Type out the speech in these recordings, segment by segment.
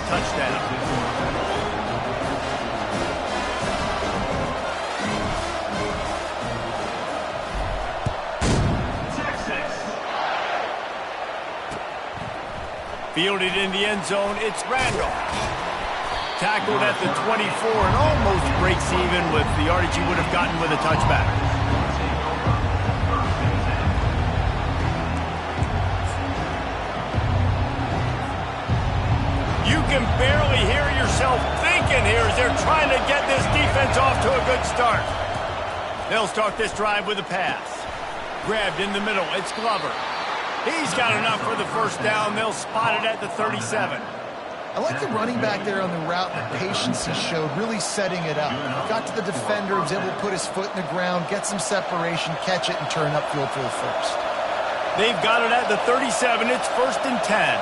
touchdown. Fielded in the end zone, it's Randall. Tackled at the 24 and almost breaks even with the yardage he would have gotten with a touchback. You can barely hear yourself thinking here as they're trying to get this defense off to a good start. They'll start this drive with a pass. Grabbed in the middle, it's Glover. He's got enough for the first down. They'll spot it at the 37. I like the running back there on the route and the patience he showed, really setting it up. Got to the defender, was able to put his foot in the ground, get some separation, catch it, and turn upfield for the first. They've got it at the 37. It's 1st and 10.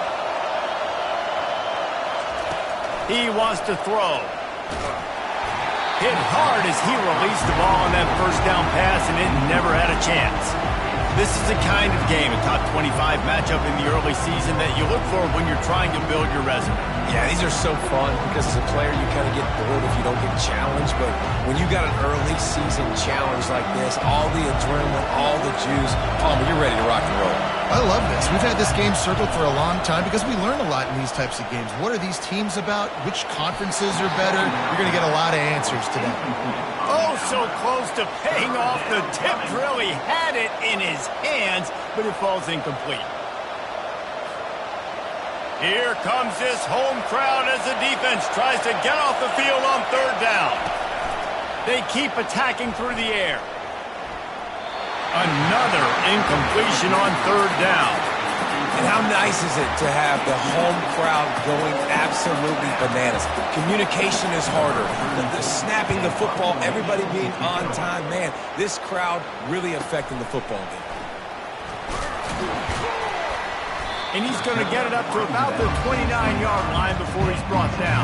He wants to throw. Hit hard as he released the ball on that first down pass, and it never had a chance. This is the kind of game, a top 25 matchup in the early season that you look for when you're trying to build your resume. Yeah, these are so fun because as a player you kind of get bored if you don't get challenged, but when you got an early season challenge like this, all the adrenaline, all the juice, you're ready to rock and roll. I love this. We've had this game circled for a long time because we learn a lot in these types of games. What are these teams about? Which conferences are better? You're going to get a lot of answers today. Oh, so close to paying off. The tip really had it in his hands, but it falls incomplete. Here comes this home crowd as the defense tries to get off the field on 3rd down. They keep attacking through the air. Another incompletion on 3rd down. And how nice is it to have the home crowd going absolutely bananas? Communication is harder. The snapping the football, everybody being on time. Man, this crowd really affecting the football game. And he's going to get it up to about the 29-yard line before he's brought down.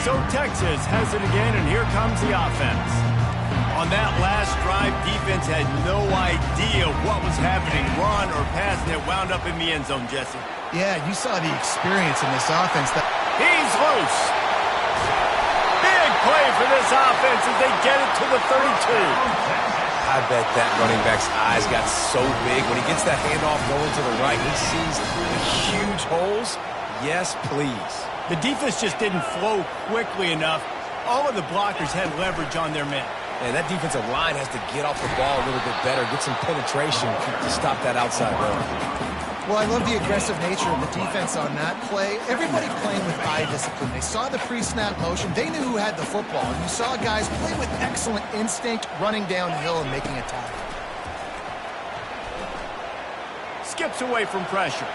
So Texas has it again, and here comes the offense. On that last drive, defense had no idea what was happening, run or pass, and it wound up in the end zone, Jesse. Yeah, you saw the experience in this offense. He's loose. Big play for this offense as they get it to the 32. I bet that running back's eyes got so big. When he gets that handoff going to the right, he sees the huge holes. Yes, please. The defense just didn't flow quickly enough. All of the blockers had leverage on their men. And that defensive line has to get off the ball a little bit better, get some penetration to stop that outside run. Well, I love the aggressive nature of the defense on that play. Everybody playing with eye discipline. They saw the pre-snap motion. They knew who had the football. And you saw guys play with excellent instinct, running downhill and making a tackle. Skips away from pressure.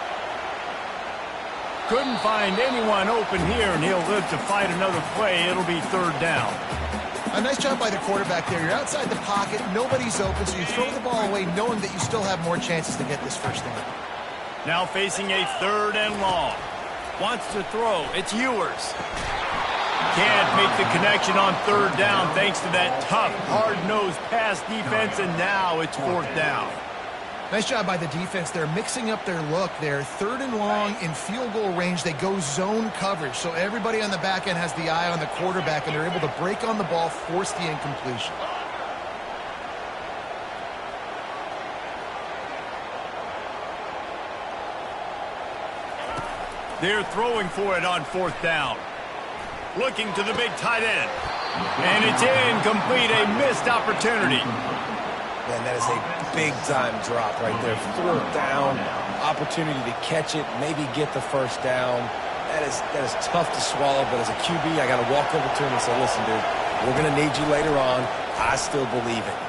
Couldn't find anyone open here, and he'll live to fight another play. It'll be 3rd down. A nice job by the quarterback there. You're outside the pocket. Nobody's open, so you throw the ball away knowing that you still have more chances to get this first down. Now facing a 3rd and long. Wants to throw. It's Ewers. Can't make the connection on 3rd down thanks to that tough, hard-nosed pass defense, and now it's 4th down. Nice job by the defense there, mixing up their look there. 3rd and long in field goal range. They go zone coverage, so everybody on the back end has the eye on the quarterback, and they're able to break on the ball, force the incompletion. They're throwing for it on 4th down. Looking to the big tight end. And it's incomplete, a missed opportunity. Man, that is a big-time drop right there. 4th down, opportunity to catch it, maybe get the first down. That is tough to swallow, but as a QB, I got to walk over to him and say, listen, dude, we're going to need you later on. I still believe it.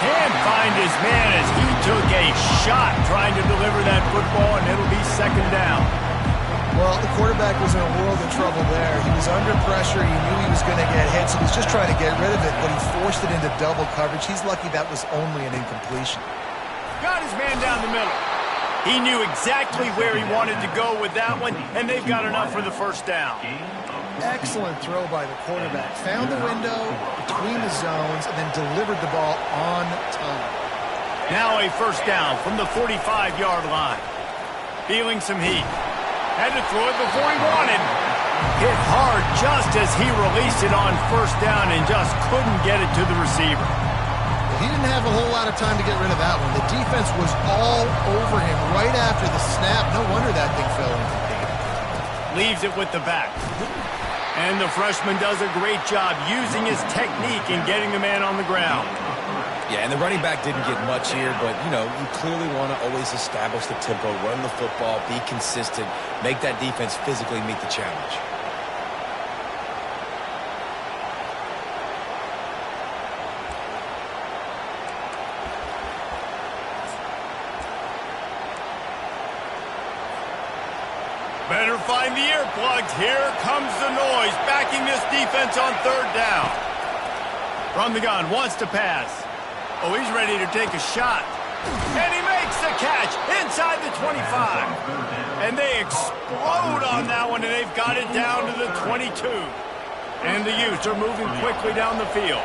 Can't find his man as he took a shot trying to deliver that football, and it'll be 2nd down. Well, the quarterback was in a world of trouble there. He was under pressure. He knew he was going to get hit, so he was just trying to get rid of it, but he forced it into double coverage. He's lucky that was only an incompletion. Got his man down the middle. He knew exactly where he wanted to go with that one, and they've got enough for the first down. Excellent throw by the quarterback. Found the window between the zones and then delivered the ball on time. Now a first down from the 45-yard line. Feeling some heat. Had to throw it before he wanted. Hit hard just as he released it on first down and just couldn't get it to the receiver. He didn't have a whole lot of time to get rid of that one. The defense was all over him right after the snap. No wonder that thing fell incomplete. Leaves it with the back. And the freshman does a great job using his technique in getting the man on the ground. Yeah, and the running back didn't get much here, but, you know, you clearly want to always establish the tempo, run the football, be consistent, make that defense physically meet the challenge. Better find the earplugs. Here comes the noise, backing this defense on third down. From the gun, wants to pass. Oh, he's ready to take a shot. And he makes the catch inside the 25. And they explode on that one, and they've got it down to the 22. And the Utes are moving quickly down the field.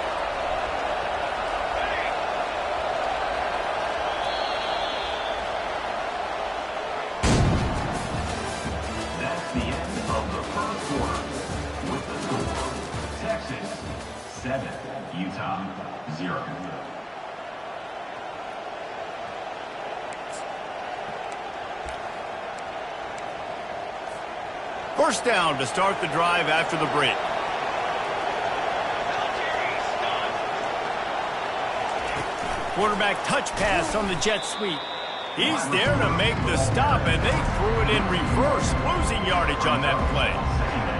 That's the end of the first quarter. With the score, Texas 7, Utah 0. First down to start the drive after the break. Quarterback touch pass on the jet sweep. He's there to make the stop, and they threw it in reverse, losing yardage on that play.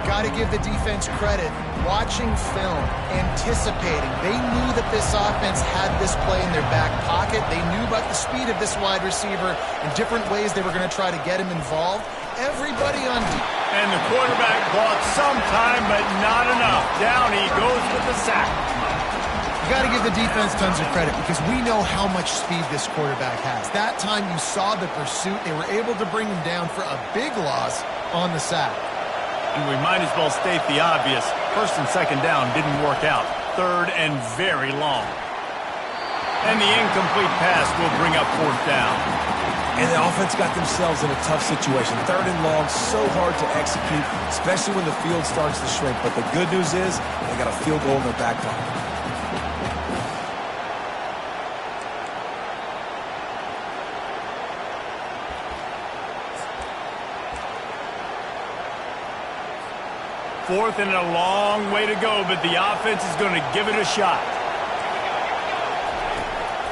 Got to give the defense credit. Watching film, anticipating. They knew that this offense had this play in their back pocket. They knew about the speed of this wide receiver and different ways they were going to try to get him involved. Everybody on defense. And the quarterback bought some time, but not enough. Down he goes with the sack. You got to give the defense tons of credit because we know how much speed this quarterback has. That time you saw the pursuit. They were able to bring him down for a big loss on the sack. And we might as well state the obvious. First and second down didn't work out. Third and very long. And the incomplete pass will bring up fourth down. And the offense got themselves in a tough situation. Third and long, so hard to execute, especially when the field starts to shrink. But the good news is they got a field goal in their back pocket. Fourth and a long way to go, but the offense is going to give it a shot.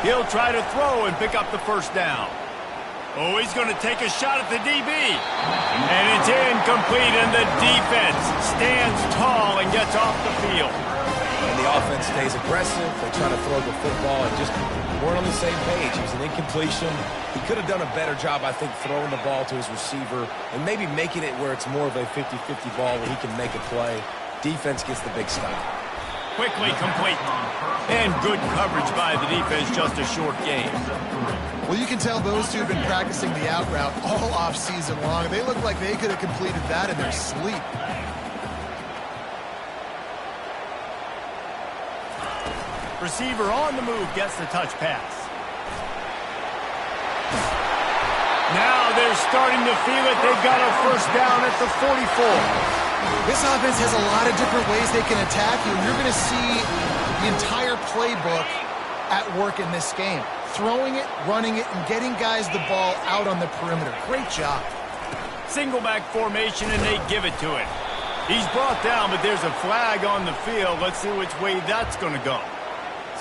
He'll try to throw and pick up the first down. Oh, he's going to take a shot at the DB. And it's incomplete, and the defense stands tall and gets off the field. And the offense stays aggressive. They try to throw the football and just weren't on the same page. It was an incompletion. He could have done a better job, I think, throwing the ball to his receiver and maybe making it where it's more of a 50-50 ball where he can make a play. Defense gets the big stop. Quickly complete. And good coverage by the defense, just a short game. Well, you can tell those two have been practicing the out route all off-season long. They look like they could have completed that in their sleep. Receiver on the move gets the touch pass. Now they're starting to feel it. They've got a first down at the 44. This offense has a lot of different ways they can attack you. You're going to see the entire playbook at work in this game. Throwing it, running it, and getting guys the ball out on the perimeter. Great job. Single back formation, and they give it to him. He's brought down, but there's a flag on the field. Let's see which way that's going to go.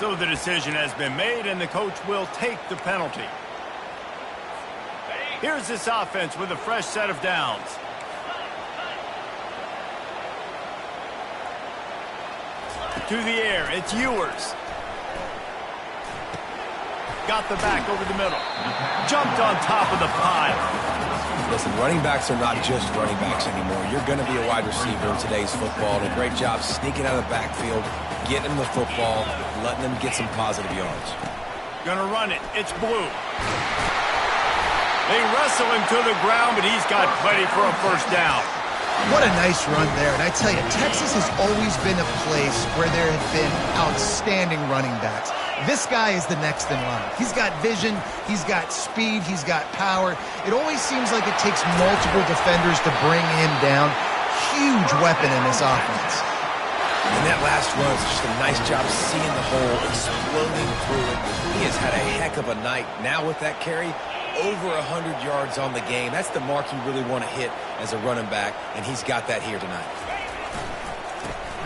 So the decision has been made, and the coach will take the penalty. Here's this offense with a fresh set of downs. To the air, it's Ewers. Got the back over the middle. Jumped on top of the pile. Listen, running backs are not just running backs anymore. You're going to be a wide receiver in today's football. And a great job sneaking out of the backfield, getting them the football, letting them get some positive yards. Gonna run it. It's Blue. They wrestle him to the ground, but he's got plenty for a first down. What a nice run there. And I tell you, Texas has always been a place where there have been outstanding running backs. This guy is the next in line. He's got vision, he's got speed, he's got power. It always seems like it takes multiple defenders to bring him down. Huge weapon in this offense. And that last run is just a nice job of seeing the hole, exploding through it. He has had a heck of a night. Now with that carry, over 100 yards on the game. That's the mark you really want to hit as a running back, and he's got that here tonight.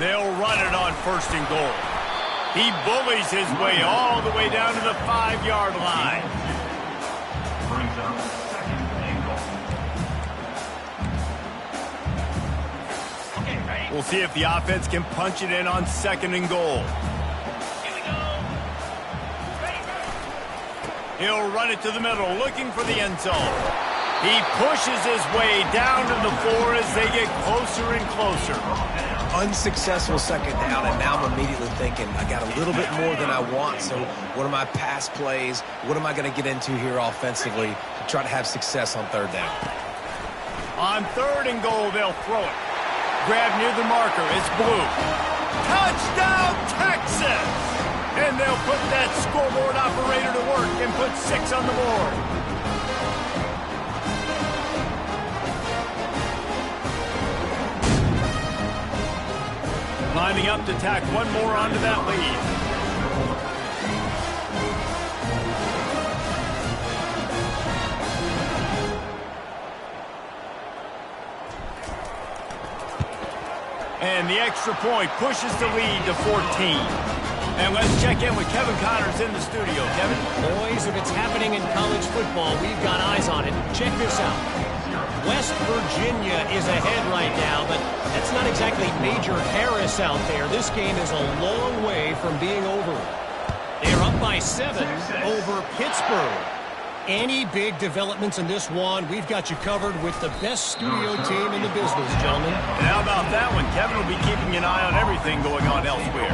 They'll run it on 1st and goal. He bullies his way all the way down to the 5-yard line. Brings up 2nd and goal. We'll see if the offense can punch it in on 2nd and goal. He'll run it to the middle, looking for the end zone. He pushes his way down to the floor as they get closer and closer. Unsuccessful 2nd down, and now I'm immediately thinking, I got a little bit more than I want, so what are my pass plays? What am I going to get into here offensively to try to have success on 3rd down? On 3rd and goal, they'll throw it. Grab near the marker, it's Blue. Touchdown, Texas! And they'll put that scoreboard operator to work and put 6 on the board. Lining up to tack one more onto that lead. And the extra point pushes the lead to 14. And let's check in with Kevin Connors in the studio. Kevin? Boys, if it's happening in college football, we've got eyes on it. Check this out. West Virginia is ahead right now, but that's not exactly Major Harris out there. This game is a long way from being over. They're up by 7 over Pittsburgh. Any big developments in this one, we've got you covered with the best studio team in the business, gentlemen. And how about that one? Kevin will be keeping an eye on everything going on elsewhere.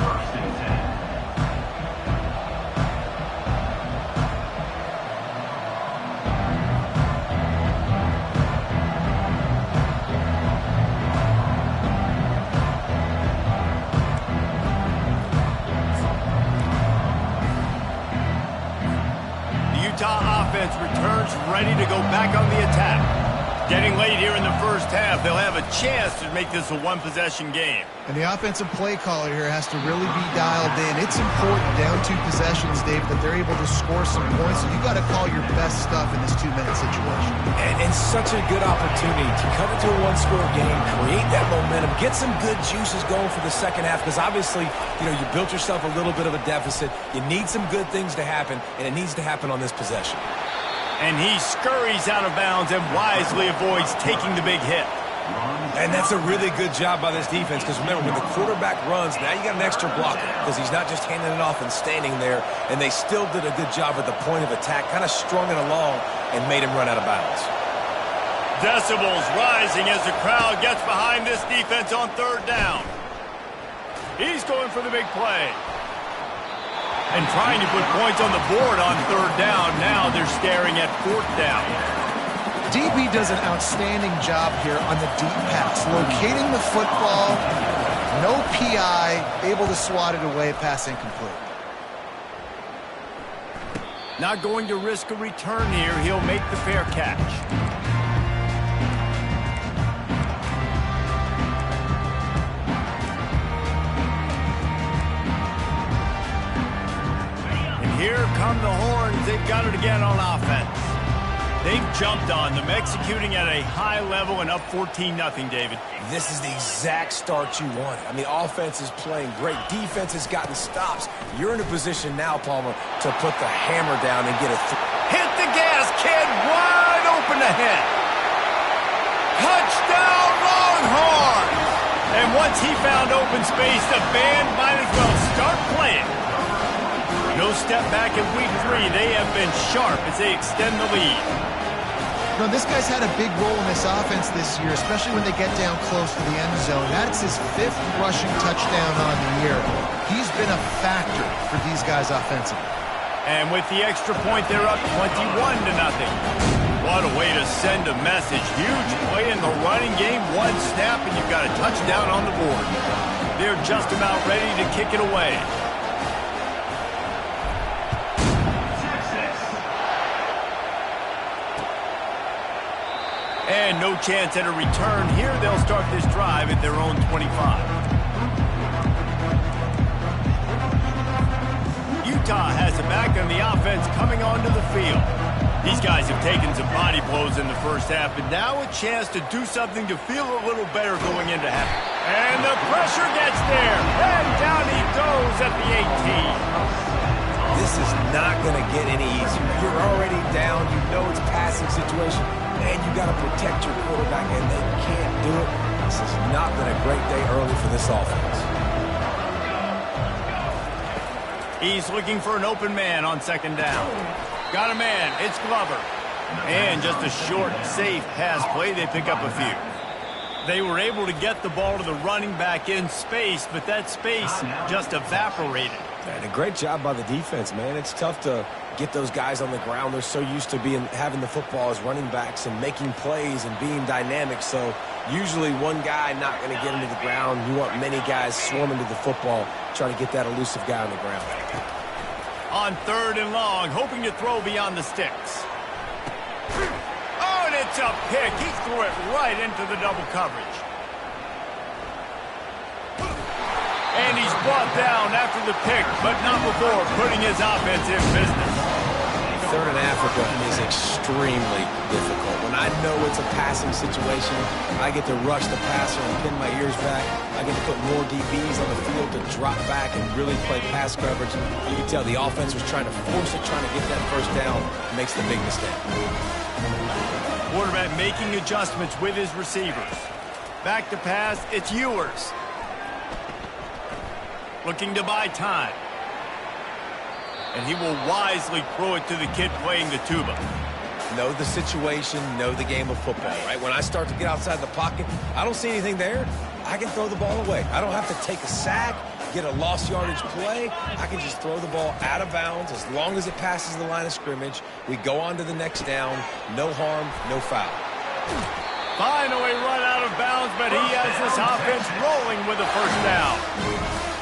1st and 10. Utah offense returns ready to go back on the attack. Getting late here in the 1st half, they'll have a chance to make this a one-possession game. And the offensive play caller here has to really be dialed in. It's important down 2 possessions, Dave, that they're able to score some points. So you got to call your best stuff in this 2-minute situation. And such a good opportunity to come into a one-score game, create that momentum, get some good juices going for the 2nd half, because obviously, you know, you built yourself a little bit of a deficit. You need some good things to happen, and it needs to happen on this possession. And he scurries out of bounds and wisely avoids taking the big hit. And that's a really good job by this defense, because remember, when the quarterback runs, now you got an extra blocker, because he's not just handing it off and standing there, and they still did a good job at the point of attack, kind of strung it along and made him run out of bounds. Decibels rising as the crowd gets behind this defense on 3rd down. He's going for the big play. And trying to put points on the board on 3rd down. Now they're staring at 4th down. DB does an outstanding job here on the deep pass. Locating the football, no PI, able to swat it away, pass incomplete. Not going to risk a return here. He'll make the fair catch. Here come the horns. They've got it again on offense. They've jumped on them, executing at a high level and up 14-0, David. This is the exact start you want. I mean, offense is playing great. Defense has gotten stops. You're in a position now, Palmer, to put the hammer down and get it through. Hit the gas, kid. Wide open ahead. Touchdown, Longhorns! And once he found open space, the band might as well start playing. No step back in week 3. They have been sharp as they extend the lead. You know, this guy's had a big role in this offense this year, especially when they get down close to the end zone. That's his 5th rushing touchdown on the year. He's been a factor for these guys offensively. And with the extra point, they're up 21-0. What a way to send a message. Huge play in the running game. One snap, and you've got a touchdown on the board. They're just about ready to kick it away. And no chance at a return here. They'll start this drive at their own 25. Utah has it back on the offense coming onto the field. These guys have taken some body blows in the first half, and now a chance to do something to feel a little better going into half. And the pressure gets there, and down he goes at the 18. This is not going to get any easier. You're already down. You know it's a passing situation, and you got to protect your quarterback, and they can't do it. This has not been a great day early for this offense. He's looking for an open man on second down. Got a man. It's Glover. And just a short, safe pass play. They pick up a few. They were able to get the ball to the running back in space, but that space just evaporated. And a great job by the defense, man. It's tough to get those guys on the ground. They're so used to having the football as running backs and making plays and being dynamic. So usually one guy not going to get him to the ground. You want many guys swarming to the football, trying to get that elusive guy on the ground. On third and long, hoping to throw beyond the sticks. Oh, and it's a pick. He threw it right into the double coverage. And he's brought down after the pick, but not before putting his offense in business. Third in Africa is extremely difficult. When I know it's a passing situation, I get to rush the passer and pin my ears back. I get to put more DBs on the field to drop back and really play pass coverage. You can tell the offense was trying to force it, trying to get that first down, makes the big mistake. Quarterback making adjustments with his receivers. Back to pass, it's Ewers. Looking to buy time. And he will wisely throw it to the kid playing the tuba. Know the situation, know the game of football, right? When I start to get outside the pocket, I don't see anything there. I can throw the ball away. I don't have to take a sack, get a lost yardage play. I can just throw the ball out of bounds as long as it passes the line of scrimmage. We go on to the next down. No harm, no foul. Finally run out of bounds, but he has this offense rolling with a first down.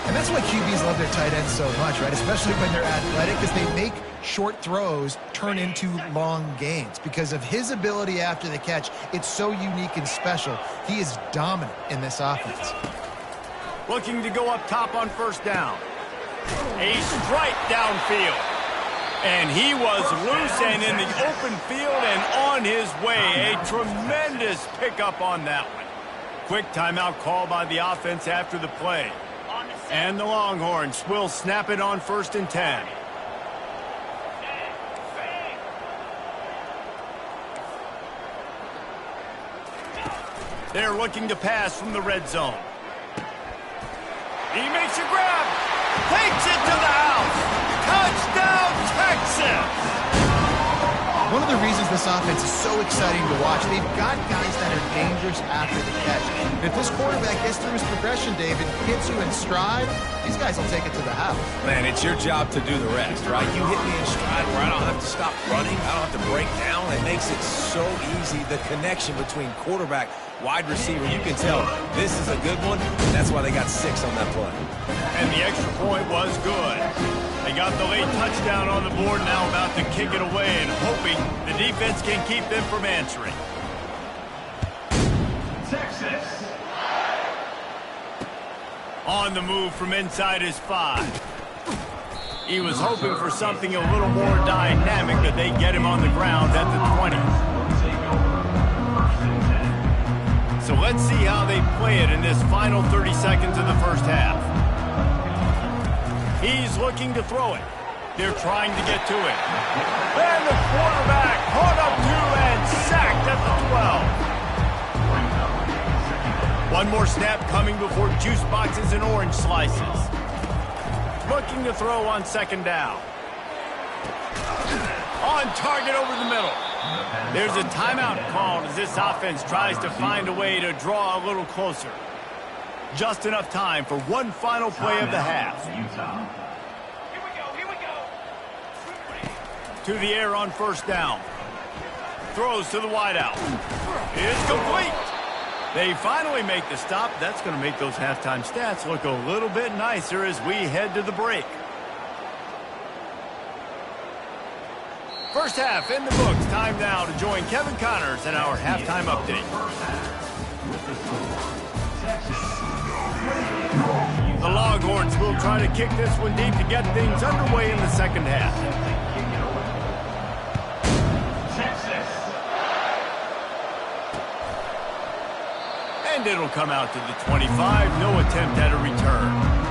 And that's why QBs love their tight ends so much, right? Especially when they're athletic, because they make short throws turn into long gains. Because of his ability after the catch, it's so unique and special. He is dominant in this offense. Looking to go up top on first down. A strike downfield. And he was loose and in the open field and on his way. A tremendous pickup on that one. Quick timeout call by the offense after the play. And the Longhorns will snap it on 1st and 10. They're looking to pass from the red zone. He makes a grab. Takes it to the house. Touchdown, Texas! One of the reasons this offense is so exciting to watch, they've got guys that are dangerous after the catch. If this quarterback gets through his progression, David, hits you in stride, these guys will take it to the house. Man, it's your job to do the rest, right? You hit me in stride where I don't have to stop running. I don't have to break down. It makes it so easy, the connection between quarterback, wide receiver. You can tell this is a good one, and that's why they got 6 on that play. And the extra point was good. They got the late touchdown on the board, now about to kick it away and hoping the defense can keep them from answering. Texas. On the move from inside his 5. He was hoping for something a little more dynamic, but they get him on the ground at the 20. So let's see how they play it in this final 30 seconds of the first half. He's looking to throw it. They're trying to get to it. And the quarterback caught up to and sacked at the 12. One more snap coming before juice boxes and orange slices. Looking to throw on second down. On target over the middle. There's a timeout called as this offense tries to find a way to draw a little closer. Just enough time for one final play of the half. Utah. Here we go. To the air on first down. Throws to the wideout. It's complete. They finally make the stop. That's going to make those halftime stats look a little bit nicer as we head to the break. First half in the books. Time now to join Kevin Connors in our halftime update. The Longhorns will try to kick this one deep to get things underway in the second half. And it'll come out to the 25. No attempt at a return.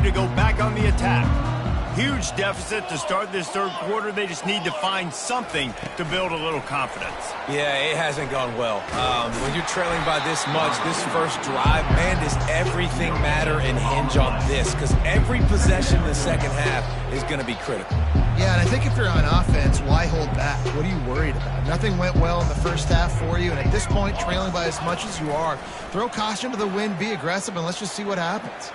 To go back on the attack. Huge deficit to start this third quarter. They just need to find something to build a little confidence. Yeah, it hasn't gone well. When you're trailing by this much, this first drive, man, does everything matter and hinge on this? Because every possession in the second half is going to be critical. Yeah, and I think if you're on offense, why hold back? What are you worried about? Nothing went well in the first half for you, and at this point, trailing by as much as you are, throw caution to the wind, be aggressive, and let's just see what happens.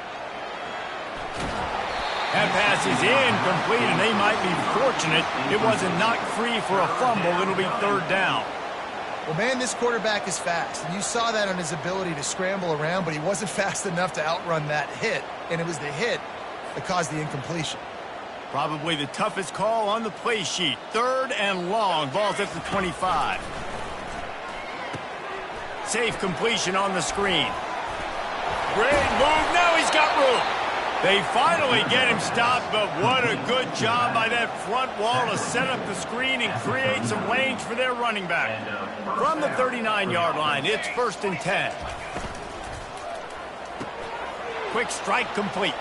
That pass is incomplete, and they might be fortunate it wasn't knocked free for a fumble. It'll be third down. Well, man, this quarterback is fast, and you saw that on his ability to scramble around, but he wasn't fast enough to outrun that hit, and it was the hit that caused the incompletion. Probably the toughest call on the play sheet. Third and long. Ball's at the 25. Safe completion on the screen. Great move. Now he's got room. They finally get him stopped, but what a good job by that front wall to set up the screen and create some lanes for their running back. From the 39-yard line, it's 1st and 10. Quick strike complete.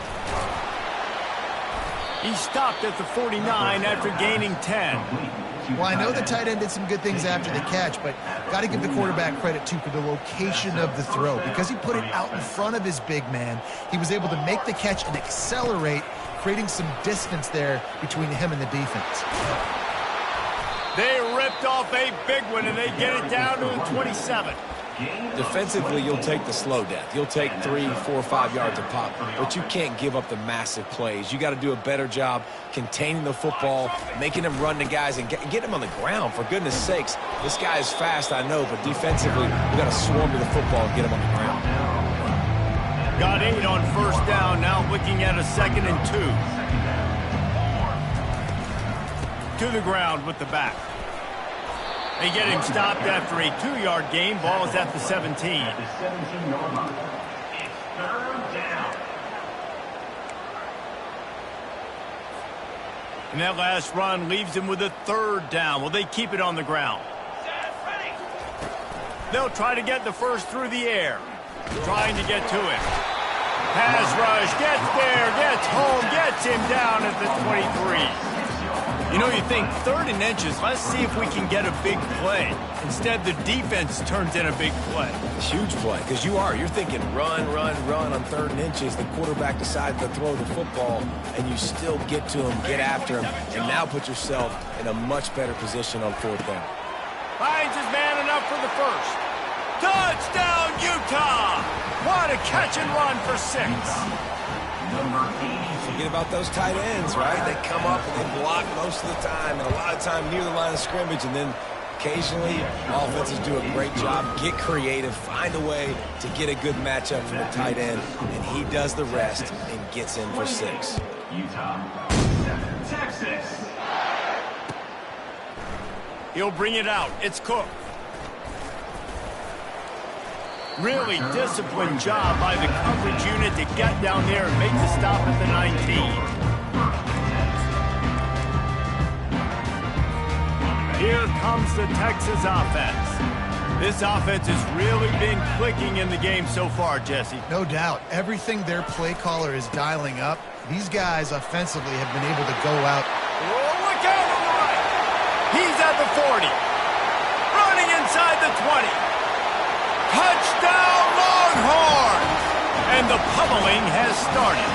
He stopped at the 49 after gaining 10. Well, I know the tight end did some good things after the catch, but got to give the quarterback credit, too, for the location of the throw. Because he put it out in front of his big man, he was able to make the catch and accelerate, creating some distance there between him and the defense. They ripped off a big one, and they get it down to the 27. Defensively, you'll take the slow death. You'll take 3, 4, 5 yards a pop, but you can't give up the massive plays. You got to do a better job containing the football, making them run to guys, and get them on the ground. For goodness sakes, this guy is fast, I know, but defensively, we got to swarm to the football and get him on the ground. Got 8 on first down. Now looking at a 2nd and 2. To the ground with the back. They get him stopped after a 2-yard gain. Ball is at the 17. At the 17-yard line. It's third down. And that last run leaves him with a 3rd down. Will they keep it on the ground? They'll try to get the first through the air. Trying to get to him. Pass rush, gets there, gets home, gets him down at the 23. You know, you think 3rd and inches, let's see if we can get a big play. Instead, the defense turns in a big play. Huge play, because you're thinking run, run, run on 3rd and inches. The quarterback decides to throw the football, and you still get to him, get after him, and now put yourself in a much better position on 4th down. Finds his man enough for the first. Touchdown, Utah! What a catch and run for 6. Forget about those tight ends, right? They come up and they block most of the time, and a lot of time near the line of scrimmage, and then occasionally offenses do a great job, get creative, find a way to get a good matchup for the tight end, and he does the rest and gets in for 6. Utah, Texas. He'll bring it out. It's Cook. Really disciplined job by the coverage unit to get down there and make the stop at the 19. Here comes the Texas offense. This offense has really been clicking in the game so far, Jesse. No doubt. Everything their play caller is dialing up, these guys offensively have been able to go out. Oh, look out on the right. He's at the 40. Running inside the 20. Touchdown, Longhorns! And the pummeling has started.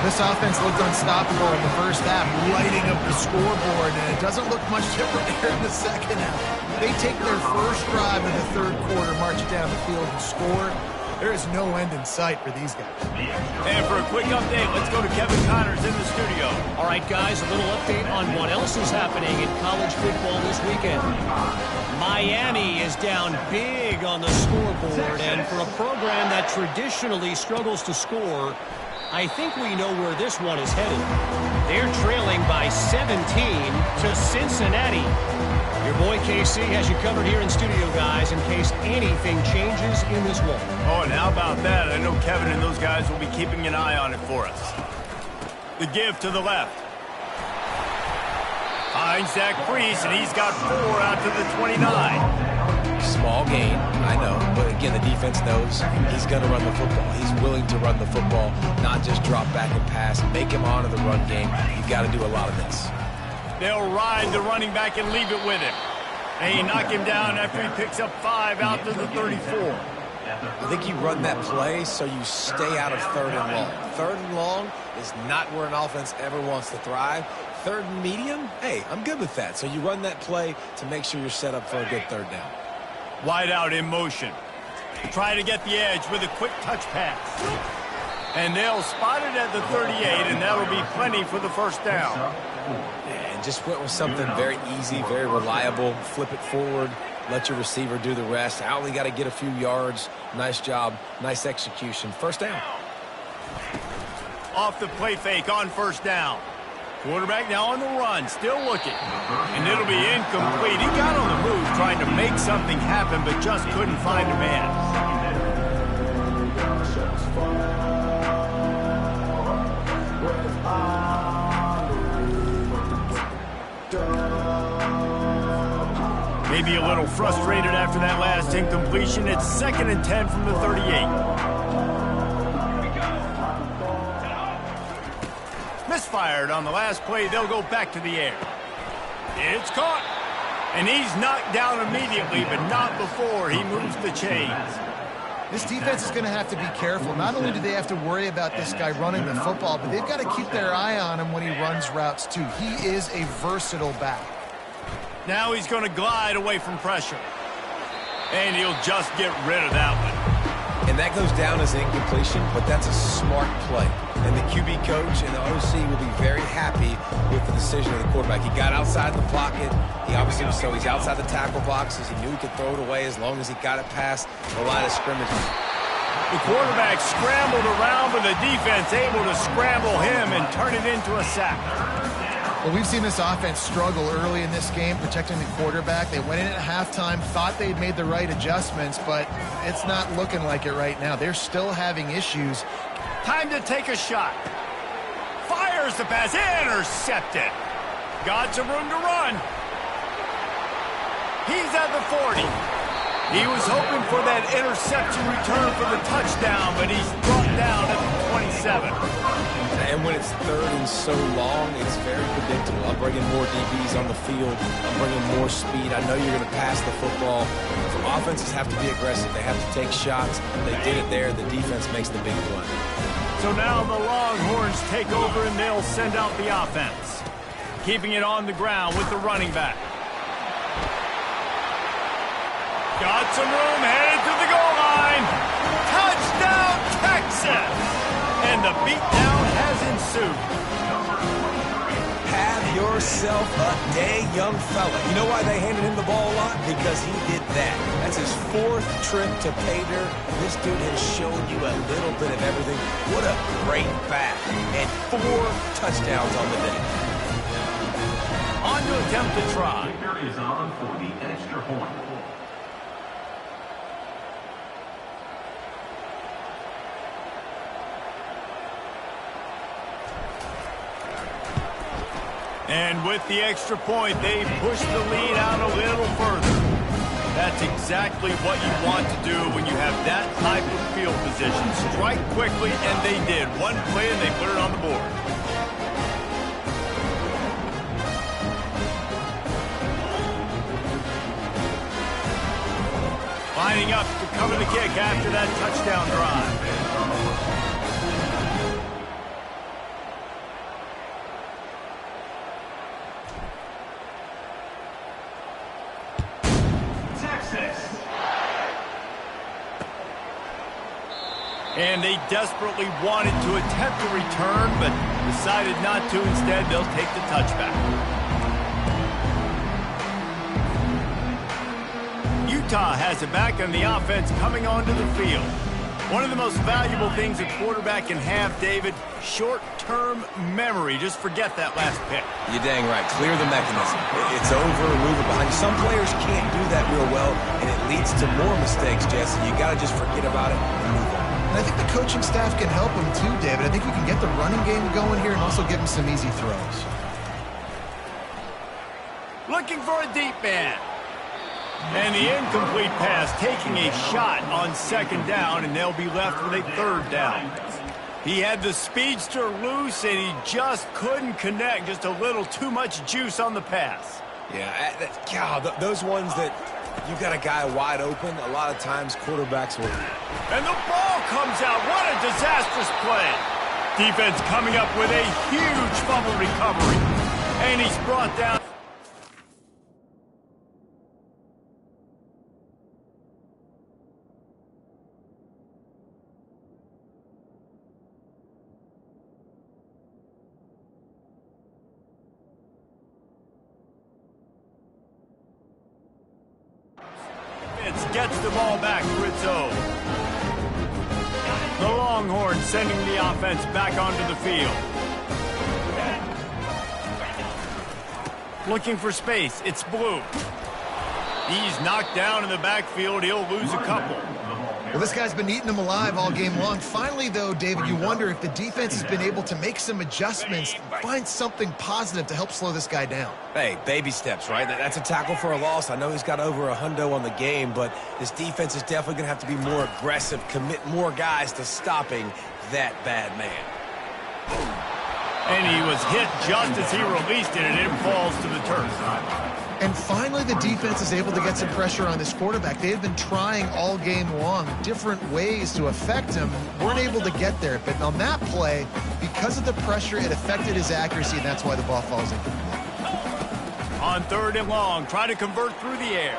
This offense looked unstoppable in the first half, lighting up the scoreboard, and it doesn't look much different here in the second half. They take their first drive in the third quarter, march down the field and score. There is no end in sight for these guys. And for a quick update, let's go to Kevin Connors in the studio. All right, guys, a little update on what else is happening in college football this weekend. Miami is down big on the scoreboard, and for a program that traditionally struggles to score, I think we know where this one is headed. They're trailing by 17 to Cincinnati. Your boy KC has you covered here in studio, guys, in case anything changes in this one. Oh, and how about that? I know Kevin and those guys will be keeping an eye on it for us. The give to the left. Finds Zach Priest, and he's got 4 out to the 29. Small gain, I know, but again, the defense knows he's going to run the football. He's willing to run the football, not just drop back and pass, make him honor the run game. You've got to do a lot of this. They'll ride the running back and leave it with him. And you knock him down after he picks up 5 out to the 34. I think you run that play so you stay out of 3rd and long. 3rd and long is not where an offense ever wants to thrive. 3rd and medium, hey, I'm good with that. So you run that play to make sure you're set up for a good 3rd down. Wide out in motion. Try to get the edge with a quick touch pass. And they'll spot it at the 38, and that'll be plenty for the first down. And just went with something very easy, very reliable. Flip it forward, let your receiver do the rest. I only got to get a few yards. Nice job, nice execution. First down. Off the play fake on first down. Quarterback now on the run, still looking. And it'll be incomplete. He got on the move trying to make something happen, but just couldn't find a man. Maybe a little frustrated after that last incompletion. It's 2nd and 10 from the 38. Misfired on the last play. They'll go back to the air. It's caught. And he's knocked down immediately, but not before he moves the chains. This defense is going to have to be careful. Not only do they have to worry about this guy running the football, but they've got to keep their eye on him when he runs routes too. He is a versatile back. Now he's going to glide away from pressure. And he'll just get rid of that one. And that goes down as an incompletion, but that's a smart play. And the QB coach and the OC will be very happy with the decision of the quarterback. He got outside the pocket. He obviously, so he's outside the tackle boxes. He knew he could throw it away as long as he got it past the line of scrimmage. The quarterback scrambled around, but the defense able to scramble him and turn it into a sack. Well, we've seen this offense struggle early in this game protecting the quarterback. They went in at halftime, thought they'd made the right adjustments, but it's not looking like it right now. They're still having issues. Time to take a shot. Fires the pass. Intercepted. Got some room to run. He's at the 40. He was hoping for that interception return for the touchdown, but he's brought down at the 27. And when it's 3rd and so long, it's very predictable. I'm bringing more DBs on the field. I'm bringing more speed. I know you're going to pass the football. So offenses have to be aggressive. They have to take shots. They did it there. The defense makes the big play. So now the Longhorns take over, and they'll send out the offense. Keeping it on the ground with the running back. Got some room, headed to the goal line. Touchdown, Texas! And the beatdown has ensued. Have yourself a day, young fella. You know why they handed him the ball a lot? Because he did that. That's his 4th trip to pay dirt. This dude has shown you a little bit of everything. What a great back. And 4 touchdowns on the day. On to attempt to try. Kicker is on for the extra point. And with the extra point, they push the lead out a little further. That's exactly what you want to do when you have that type of field position. Strike quickly, and they did. One play, and they put it on the board. Lining up to cover the kick after that touchdown drive. And they desperately wanted to attempt a return, but decided not to. Instead, they'll take the touchback. Utah has it back on the offense coming onto the field. One of the most valuable things a quarterback can have, David, short-term memory. Just forget that last pick. You're dang right. Clear the mechanism. It's over, move it behind you. Some players can't do that real well, and it leads to more mistakes, Jesse. You got to just forget about it and move on. And I think the coaching staff can help him too, David. I think you can get the running game going here and also give him some easy throws. Looking for a deep man. And the incomplete pass taking a shot on second down, and they'll be left with a third down. He had the speedster loose, and he just couldn't connect. Just a little too much juice on the pass. Yeah, God, those ones that you got a guy wide open, a lot of times quarterbacks will. And the ball comes out. What a disastrous play. Defense coming up with a huge fumble recovery. And he's brought down. Gets the ball back for its own. The Longhorns sending the offense back onto the field. Looking for space. It's Blue. He's knocked down in the backfield. He'll lose a couple. Well, this guy's been eating them alive all game long. Finally, though, David, you wonder if the defense has been able to make some adjustments, find something positive to help slow this guy down. Hey, baby steps, right? That's a tackle for a loss. I know he's got over $100 on the game, but this defense is definitely going to have to be more aggressive, commit more guys to stopping that bad man. And he was hit just as he released it, and it falls to the turf. And finally, the defense is able to get some pressure on this quarterback. They had been trying all game long different ways to affect him, weren't able to get there. But on that play, because of the pressure, it affected his accuracy, and that's why the ball falls incomplete. On third and long, try to convert through the air.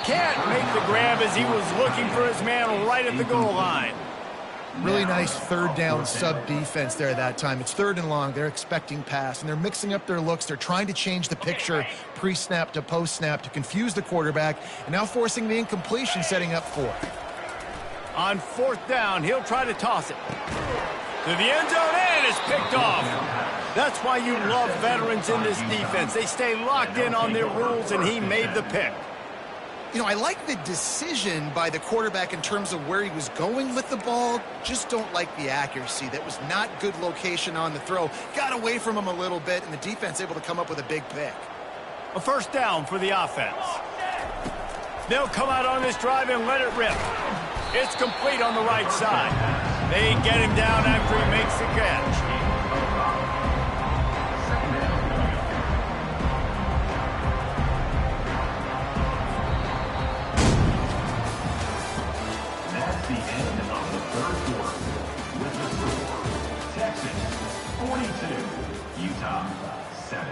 Can't make the grab as he was looking for his man right at the goal line. Really nice third down sub-defense there that time. It's third and long. They're expecting pass, and they're mixing up their looks. They're trying to change the picture pre-snap to post-snap to confuse the quarterback, and now forcing the incompletion, setting up fourth. On fourth down, he'll try to toss it to the end zone, and it's picked off. That's why you love veterans in this defense. They stay locked in on their rules, and he made the pick. You know, I like the decision by the quarterback in terms of where he was going with the ball. Just don't like the accuracy. That was not good location on the throw. Got away from him a little bit, and the defense able to come up with a big pick. A first down for the offense. They'll come out on this drive and let it rip. It's complete on the right side. They get him down after he makes the catch. The end of the third quarter with the score Texas 42, Utah 7.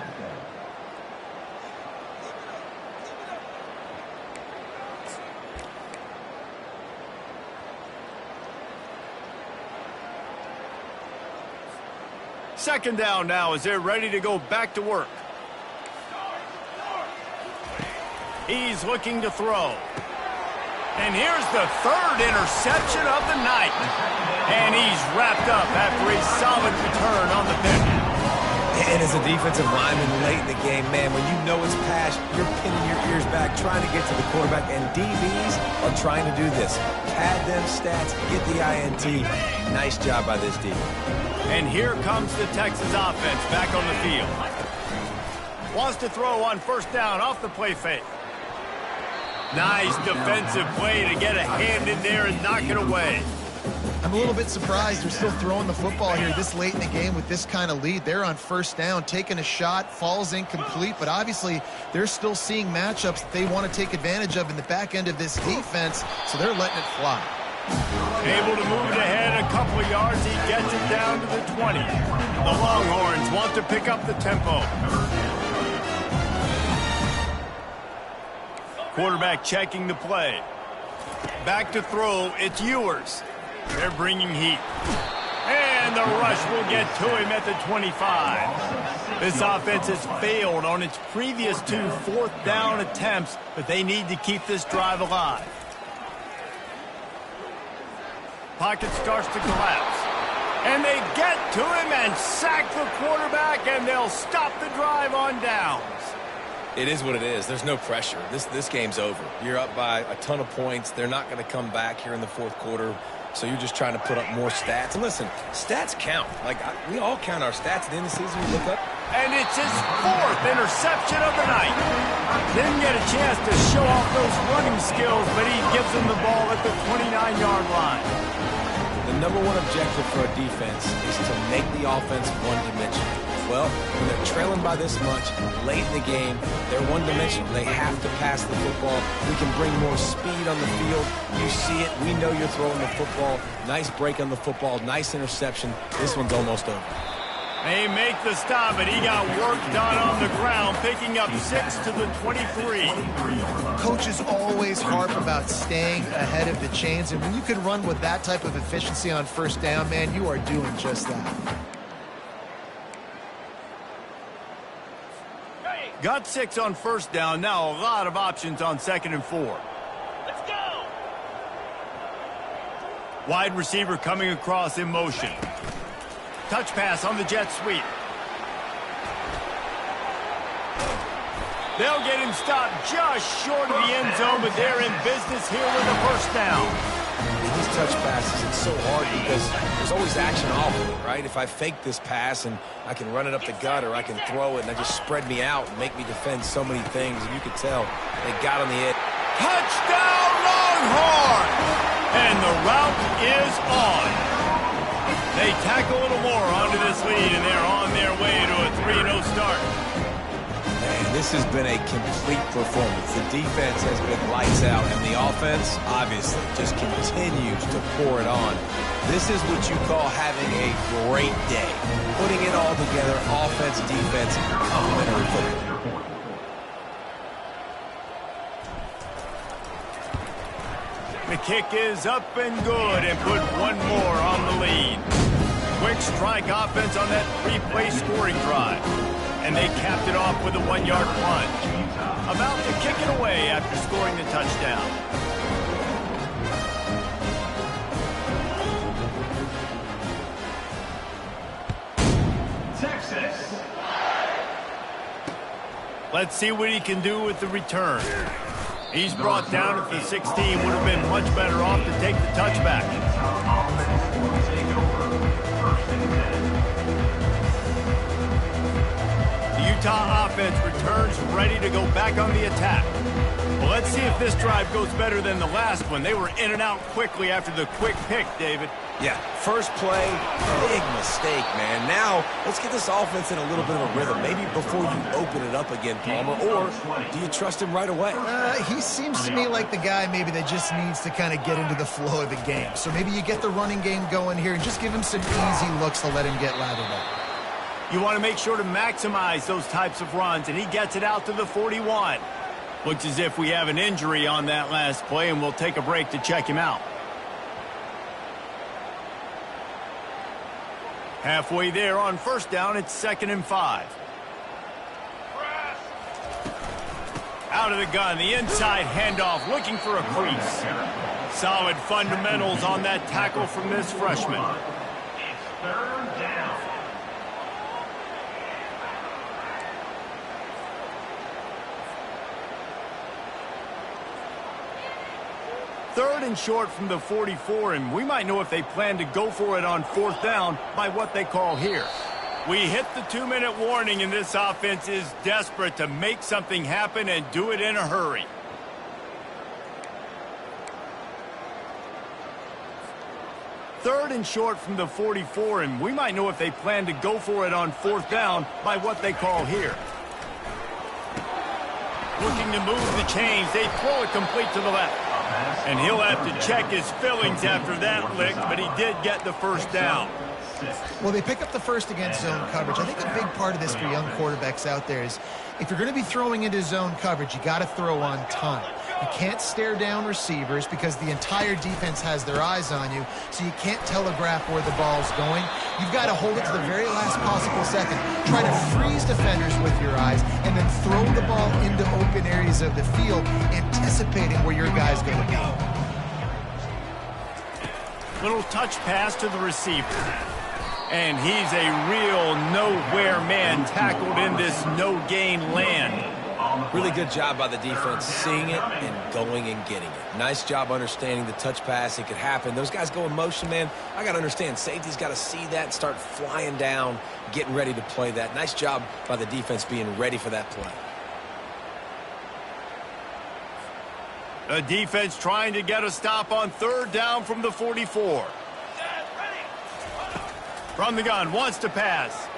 Second down now as they're ready to go back to work. He's looking to throw. And here's the third interception of the night. And he's wrapped up after a solid return on the pick. And as a defensive lineman late in the game, man, when you know it's pass, you're pinning your ears back, trying to get to the quarterback, and DBs are trying to do this. Pad them stats, get the INT. Nice job by this D. And here comes the Texas offense back on the field. Wants to throw on first down off the play fake. Nice defensive play to get a hand in there and knock it away. I'm a little bit surprised they're still throwing the football here this late in the game with this kind of lead. They're on first down, taking a shot, falls incomplete, but obviously they're still seeing matchups that they want to take advantage of in the back end of this defense, so they're letting it fly. Able to move it ahead a couple of yards. He gets it down to the 20. The Longhorns want to pick up the tempo. Quarterback checking the play. Back to throw. It's Ewers. They're bringing heat. And the rush will get to him at the 25. This offense has failed on its previous 2 fourth-down attempts, but they need to keep this drive alive. Pocket starts to collapse. And they get to him and sack the quarterback, and they'll stop the drive on downs. It is what it is. There's no pressure. This game's over. You're up by a ton of points. They're not going to come back here in the fourth quarter. So you're just trying to put up more stats. And listen, stats count. Like, we all count our stats at the end of the season. We look up. And it's his 4th interception of the night. Didn't get a chance to show off those running skills, but he gives them the ball at the 29-yard line. The number one objective for a defense is to make the offense one-dimensional. Well, when they're trailing by this much, late in the game, they're one-dimensional. They have to pass the football. We can bring more speed on the field. You see it. We know you're throwing the football. Nice break on the football. Nice interception. This one's almost over. They make the stop, and he got work done on the ground, picking up 6 to the 23. Coaches always harp about staying ahead of the chains, and when you can run with that type of efficiency on first down, man, you are doing just that. Got 6 on first down. Now a lot of options on 2nd and 4. Let's go! Wide receiver coming across in motion. Touch pass on the jet sweep. They'll get him stopped just short of the end zone, but they're in business here with a first down. These touch passes, it's so hard because there's always action off of it, right? If I fake this pass and I can run it up the gut or I can throw it and they just spread me out and make me defend so many things, and you can tell they got on the edge. Touchdown, Longhorn! And the route is on. They tack a little more onto this lead, and they're on their way to a 3-0 start. Man, this has been a complete performance. The defense has been lights out, and the offense, obviously, just continues to pour it on. This is what you call having a great day. Putting it all together, offense, defense, complementary football. The kick is up and good, and put one more on the lead. Quick strike offense on that 3-play scoring drive. And they capped it off with a 1-yard plunge. About to kick it away after scoring the touchdown. Texas. Let's see what he can do with the return. He's brought down at the 16. Would have been much better off to take the touchback. Utah offense returns ready to go back on the attack. Well, let's see if this drive goes better than the last one. They were in and out quickly after the quick pick, David. Yeah, first play, big mistake, man. Now, let's get this offense in a little bit of a rhythm. Maybe before you open it up again, Palmer, or do you trust him right away? He seems to me like the guy maybe that just needs to kind of get into the flow of the game. So maybe you get the running game going here and just give him some easy looks to let him get lathered up. You want to make sure to maximize those types of runs, and he gets it out to the 41. Looks as if we have an injury on that last play, and we'll take a break to check him out. Halfway there on first down, it's 2nd and 5. Out of the gun, the inside handoff, looking for a crease. Solid fundamentals on that tackle from this freshman. Third and short from the 44, and we might know if they plan to go for it on fourth down by what they call here. We hit the 2-minute warning, and this offense is desperate to make something happen and do it in a hurry. Third and short from the 44, and we might know if they plan to go for it on fourth down by what they call here. Looking to move the chains. They throw it complete to the left. And he'll have to check his fillings after that lick, but he did get the first down. Well, they pick up the first against zone coverage. I think a big part of this for young quarterbacks out there is if you're going to be throwing into zone coverage, you got to throw on time. You can't stare down receivers because the entire defense has their eyes on you, so you can't telegraph where the ball's going. You've got to hold it to the very last possible second. Try to freeze defenders with your eyes and then throw the ball into open areas of the field, anticipating where your guy's going to be. Little touch pass to the receiver. And he's a real nowhere man tackled in this no-gain land. Really good job by the defense seeing it and going and getting it. Nice job understanding the touch pass. It could happen. Those guys go in motion, man. I got to understand. Safety's got to see that and start flying down, getting ready to play that. Nice job by the defense being ready for that play. The defense trying to get a stop on third down from the 44. From the gun, wants to pass.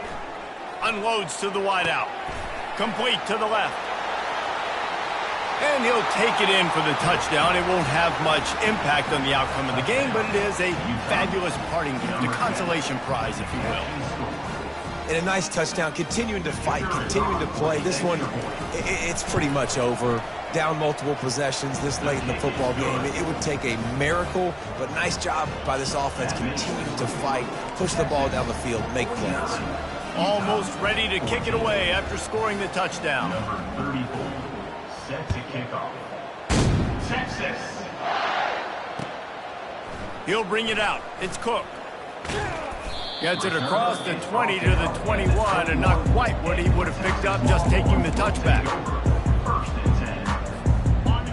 Unloads to the wideout. Complete to the left. And he'll take it in for the touchdown. It won't have much impact on the outcome of the game, but it is a fabulous parting gift, a consolation prize, if you will. And a nice touchdown, continuing to fight, continuing to play. This one, it's pretty much over. Down multiple possessions this late in the football game. It would take a miracle, but nice job by this offense continuing to fight, push the ball down the field, make plays. Almost ready to kick it away after scoring the touchdown. Number 34, set to kick off. Texas. He'll bring it out. It's Cook. Gets it across the 20 to the 21, and not quite what he would have picked up just taking the touchback. First and 10.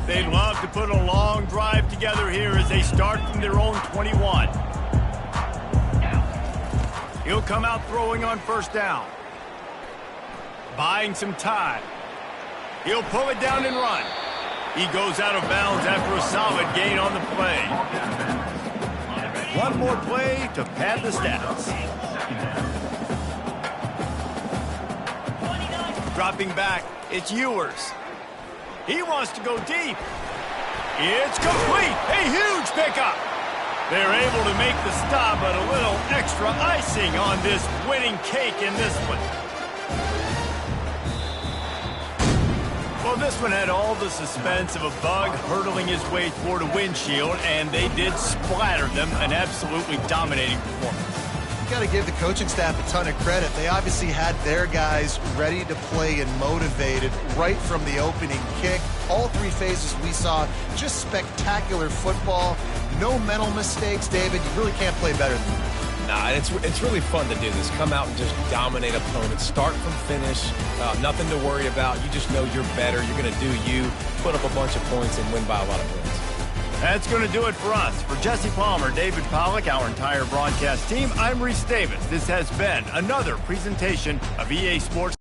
They'd love to put a long drive together here as they start from their own 21. He'll come out throwing on first down. Buying some time. He'll pull it down and run. He goes out of bounds after a solid gain on the play. One more play to pad the stats. Dropping back, it's Ewers. He wants to go deep. It's complete. A huge pickup. They're able to make the stop, but a little extra icing on this winning cake in this one. Well, this one had all the suspense of a bug hurtling his way toward a windshield, and they did splatter them, an absolutely dominating performance. You got to give the coaching staff a ton of credit. They obviously had their guys ready to play and motivated right from the opening kick. All three phases we saw just spectacular football. No mental mistakes, David. You really can't play better than that. Nah, it's really fun to do this. Come out and just dominate opponents. Start from finish. Nothing to worry about. You just know you're better. You're going to do you. Put up a bunch of points and win by a lot of points. That's going to do it for us. For Jesse Palmer, David Pollack, our entire broadcast team, I'm Reese Davis. This has been another presentation of EA Sports.